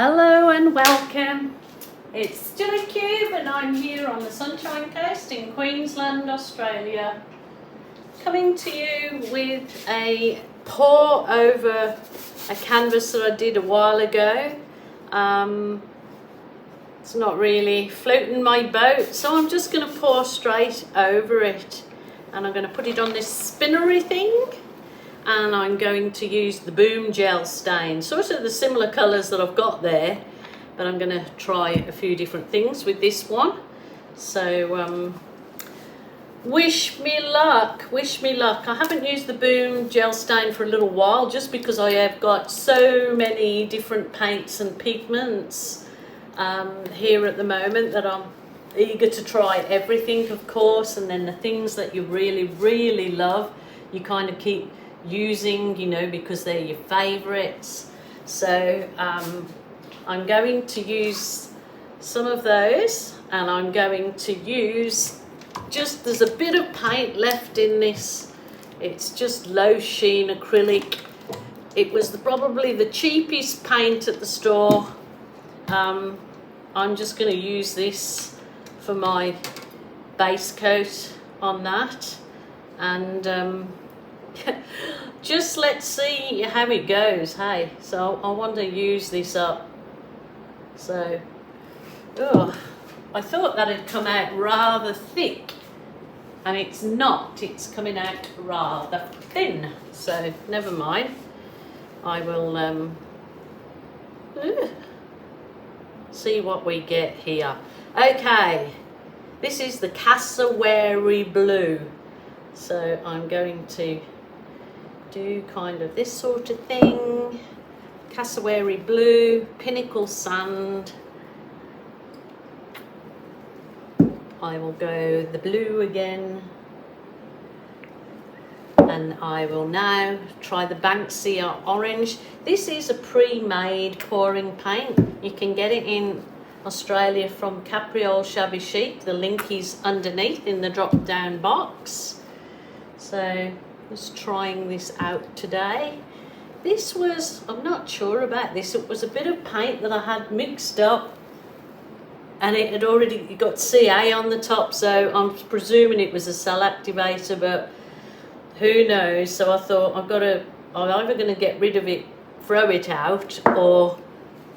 Hello and welcome. It's Gillykube and I'm here on the Sunshine Coast in Queensland, Australia, coming to you with a pour over a canvas that I did a while ago. It's not really floating my boat, so I'm just going to pour straight over it, and I'm going to put it on this spinnery thing, and I'm going to use the Boom Gel stain, sort of the similar colours that I've got there, but I'm going to try a few different things with this one. So wish me luck, wish me luck. I haven't used the Boom Gel stain for a little while, just because I have got so many different paints and pigments here at the moment that I'm eager to try everything, of course, and then the things that you really love you kind of keep using, you know, because they're your favorites. So I'm going to use some of those, and I'm going to use, just there's a bit of paint left in this. It's just low sheen acrylic. It was probably the cheapest paint at the store. I'm just going to use this for my base coat on that, and just let's see how it goes. Hey, so I want to use this up. So I thought that had come out rather thick, and it's not. It's coming out rather thin, so never mind. I will see what we get here. Okay, this is the cassowary blue, so I'm going to do kind of this sort of thing. Cassowary blue, pinnacle sand. I will go the blue again, and I will now try the Banksia orange. This is a pre-made pouring paint. You can get it in Australia from Capriole Shabby Chic. The link is underneath in the drop down box. So just trying this out today. This was, I'm not sure about this, it was a bit of paint that I had mixed up, and it had already got CA on the top, so I'm presuming it was a cell activator, but who knows. So I thought I'm either going to get rid of it, throw it out, or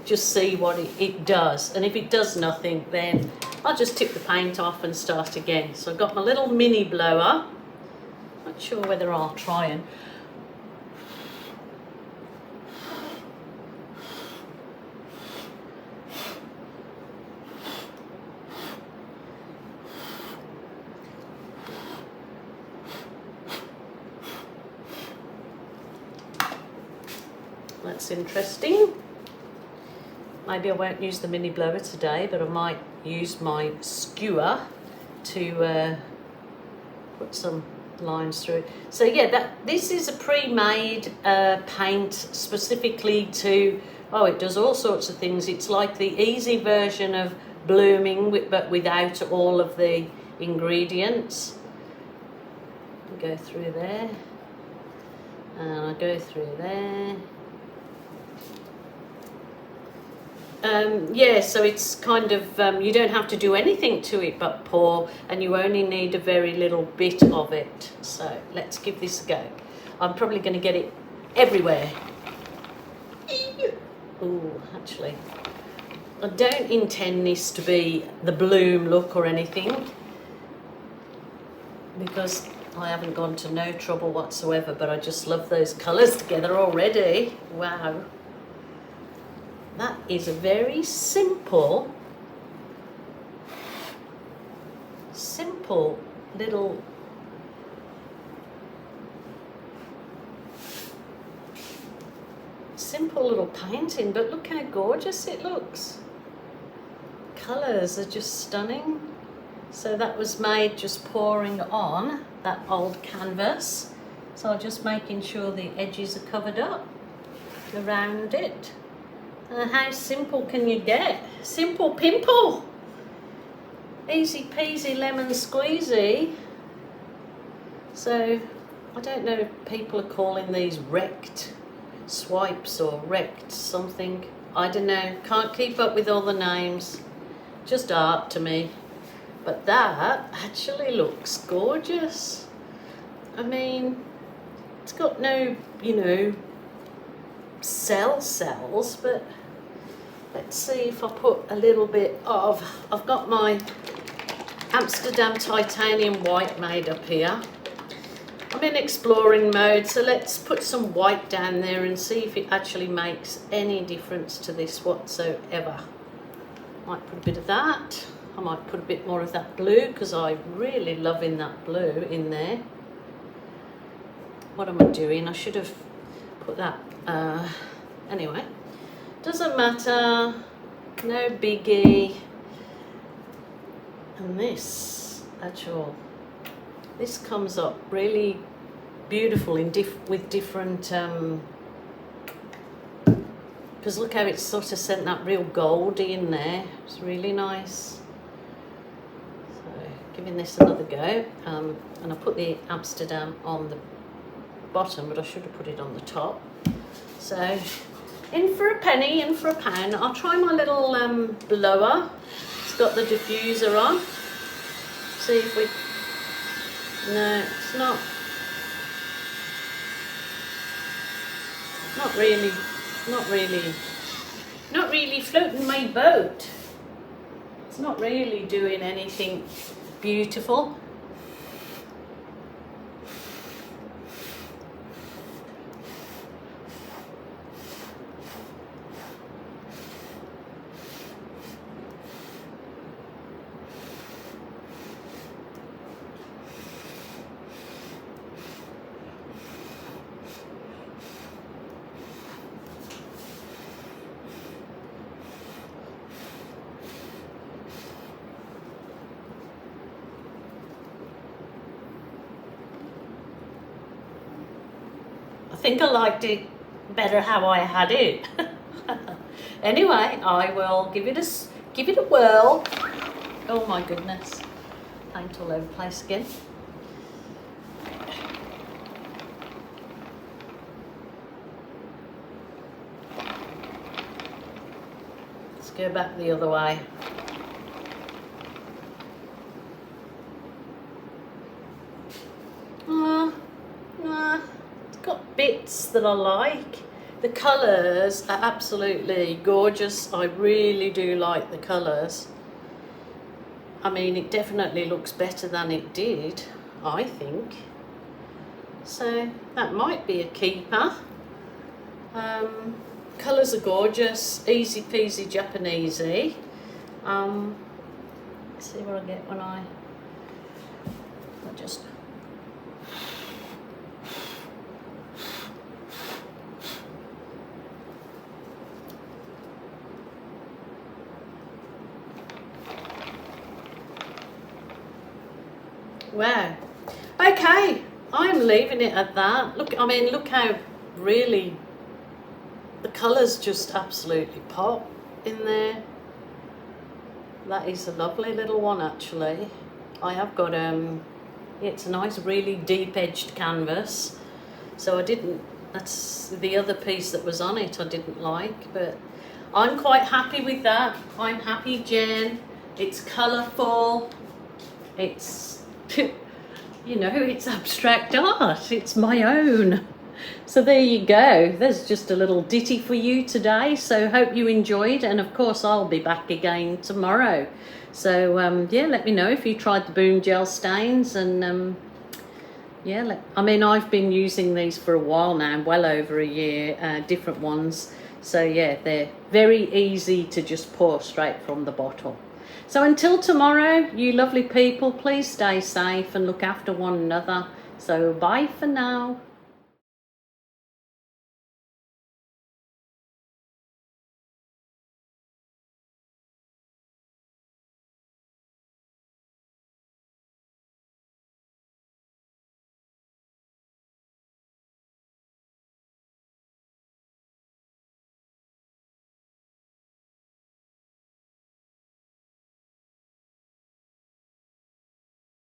just see what it does. And if it does nothing, then I'll just tip the paint off and start again. So I've got my little mini blower. Not sure whether I'll try and that's interesting. Maybe I won't use the mini blower today, but I might use my skewer to put some lines through it. So yeah, this is a pre-made paint specifically to, it does all sorts of things. It's like the easy version of blooming, but without all of the ingredients. I go through there, and I go through there. Yeah, so it's kind of, you don't have to do anything to it but pour, and you only need a very little bit of it. So let's give this a go. I'm probably going to get it everywhere. Oh, actually, I don't intend this to be the bloom look or anything, because I haven't gone to no trouble whatsoever, but I just love those colours together already. Wow. That is a very simple little painting, but look how gorgeous it looks. Colours are just stunning. So that was made just pouring on that old canvas. So just making sure the edges are covered up around it. How simple can you get? Simple pimple. Easy peasy lemon squeezy. So I don't know if people are calling these wrecked swipes or wrecked something. I don't know, can't keep up with all the names. Just art to me. But that actually looks gorgeous. I mean, it's got no, you know, cells, but let's see if I put a little bit of, I've got my Amsterdam titanium white made up here. I'm in exploring mode, so let's put some white down there and see if it actually makes any difference to this whatsoever. Might put a bit of that. I might put a bit more of that blue because I'm really loving that blue in there. What am I doing? I should have put that, anyway. Doesn't matter, no biggie. And this comes up really beautiful in with different, because look how it's sort of sent that real goldy in there. It's really nice. So giving this another go, and I put the Amsterdam on the bottom, but I should have put it on the top. So in for a penny, in for a pound. I'll try my little blower. It's got the diffuser on. See if we, no, it's not really floating my boat. It's not really doing anything beautiful. I think I liked it better how I had it. Anyway, I will give it a whirl. Oh my goodness, paint all over the place again. Let's go back the other way. Got bits that I like. The colours are absolutely gorgeous. I really do like the colours. I mean, it definitely looks better than it did, I think. So that might be a keeper. Colours are gorgeous, easy peasy Japanesey. Let's see what I get when I just. Wow. Okay, I'm leaving it at that. Look, I mean, look how really the colours just absolutely pop in there. That is a lovely little one, actually. I have got it's a nice, really deep-edged canvas. So I didn't. That's the other piece that was on it. I didn't like, but I'm quite happy with that. I'm happy, Jen. It's colourful. It's. You know, it's abstract art. It's my own. So there you go. There's just a little ditty for you today. So hope you enjoyed. And of course, I'll be back again tomorrow. So yeah, let me know if you tried the Boom Gel stains. And yeah, I mean, I've been using these for a while now, well over a year, different ones. So yeah, they're very easy to just pour straight from the bottle. So until tomorrow, you lovely people, please stay safe and look after one another. So bye for now.